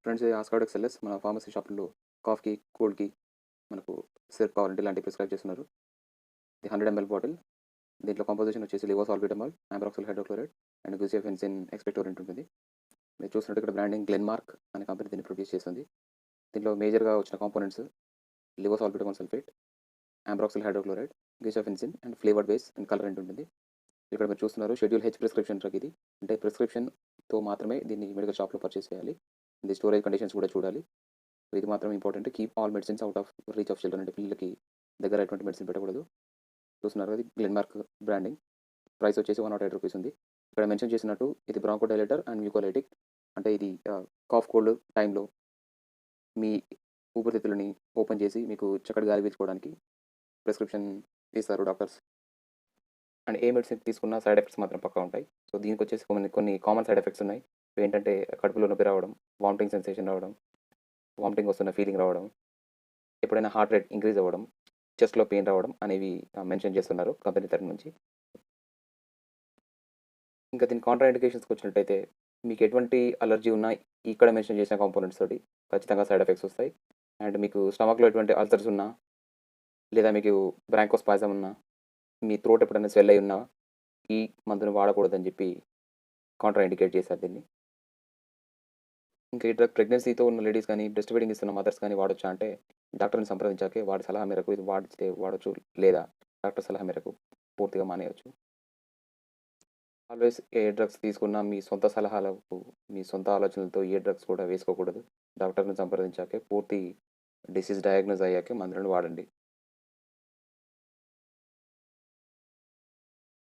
Friends ఇది ఆస్కార్డ్ XLS మన pharmacy షాపుల్లో కాఫ్కి కోల్డ్కి మనకు సిరప్ కావాలంటే ఇలాంటివి ప్రిస్క్రైబ్ చేస్తున్నారు. ఇది 100 ml బాటిల్. దీంట్లో కాంపోజిషన్ వచ్చేసి లివోసాల్బిటమాల్, ఆంబ్రాక్సిల్ హైడ్రోక్లోరైడ్ అండ్ గ్లిసిఫెన్సిన్ ఎక్స్పెక్టోరెంట్ ఉంటుంది. మీరు చూసినట్టు ఇక్కడ బ్రాండింగ్ గ్లెన్మార్క్ అనే కంపెనీ దీన్ని ప్రొడ్యూస్ చేస్తుంది. దీంట్లో మేజర్గా వచ్చిన components levosalbutamol sulphate, ambroxol hydrochloride, guaifenesin and flavoured base and colourant ఉంటుంది. ఇక్కడ మీరు చూస్తున్నారు షెడ్యూల్ హెచ్ ప్రిస్క్రిప్షన్ డ్రగ్ ఇది. అంటే ప్రిస్క్రిప్షన్తో మాత్రమే దీన్ని మెడికల్ షాప్లో పర్చేస్ చేయాలి. ఇది స్టోరేజ్ కండిషన్స్ కూడా చూడాలి. ఇది మాత్రం important. Keep all medicines out of reach of children. అంటే పిల్లలకి దగ్గర ఎటువంటి మెడిసిన్ పెట్టకూడదు. చూస్తున్నారు అది గ్లెన్మార్క్ బ్రాండింగ్. ప్రైస్ వచ్చేసి 108 రూపీస్ ఉంది. ఇక్కడ మెన్షన్ చేసినట్టు ఇది బ్రాంకోడైలేటర్ అండ్ మ్యూకోలైటిక్. అంటే ఇది కాఫ్ కోల్డ్ టైంలో మీ ఊపిరితిత్తులని ఓపెన్ చేసి మీకు చక్కటి గాలి పీల్చుకోవడానికి ప్రిస్క్రిప్షన్ ఇస్తారు డాక్టర్స్. అండ్ ఏ మెడిసిన్ తీసుకున్నా సైడ్ ఎఫెక్ట్స్ మాత్రం పక్కా ఉంటాయి. సో దీనికి వచ్చేసి కొన్ని కామన్ సైడ్ ఎఫెక్ట్స్ ఉన్నాయి. ఏంటంటే కడుపులో నొప్పి రావడం, వామిటింగ్ సెన్సేషన్ రావడం, వామిటింగ్ వస్తున్న ఫీలింగ్ రావడం, ఎప్పుడైనా హార్ట్ రేట్ ఇంక్రీజ్ అవ్వడం, చెస్ట్లో పెయిన్ రావడం అనేవి మెన్షన్ చేస్తున్నారు కంపెనీ తరఫు నుంచి. ఇంకా దీని కాంట్రా ఇండికేషన్స్కి వచ్చినట్టయితే మీకు ఎటువంటి అలర్జీ ఉన్నా ఇక్కడ మెన్షన్ చేసిన కాంపోనెంట్స్ తోటి ఖచ్చితంగా సైడ్ ఎఫెక్ట్స్ వస్తాయి. అండ్ మీకు స్టమక్లో ఎటువంటి అల్సర్స్ ఉన్నా, లేదా మీకు బ్రాంకోస్పాజం ఉన్నా, మీ థ్రోట్ ఎప్పుడైనా స్వెల్ అయి ఉన్నా ఈ మందును వాడకూడదని చెప్పి కాంట్రా ఇండికేట్ చేశారు దీన్ని. ఇంకా ఈ డ్రగ్ ప్రెగ్నెన్సీతో ఉన్న లేడీస్ కానీ, బ్రెస్ట్ ఫీడింగ్ ఇస్తున్న మదర్స్ కానీ వాడొచ్చా అంటే డాక్టర్ని సంప్రదించాకే వాడి సలహా మేరకు ఇది వాడితే వాడచ్చు, లేదా డాక్టర్ సలహా మేరకు పూర్తిగా మానేయచ్చు. ఆల్వేస్ ఏ డ్రగ్స్ తీసుకున్నా మీ సొంత సలహాలకు, మీ సొంత ఆలోచనలతో ఏ డ్రగ్స్ కూడా వేసుకోకూడదు. డాక్టర్ని సంప్రదించాకే పూర్తి డిసీజ్ డయాగ్నోజ్ అయ్యాకే మందులను వాడండి.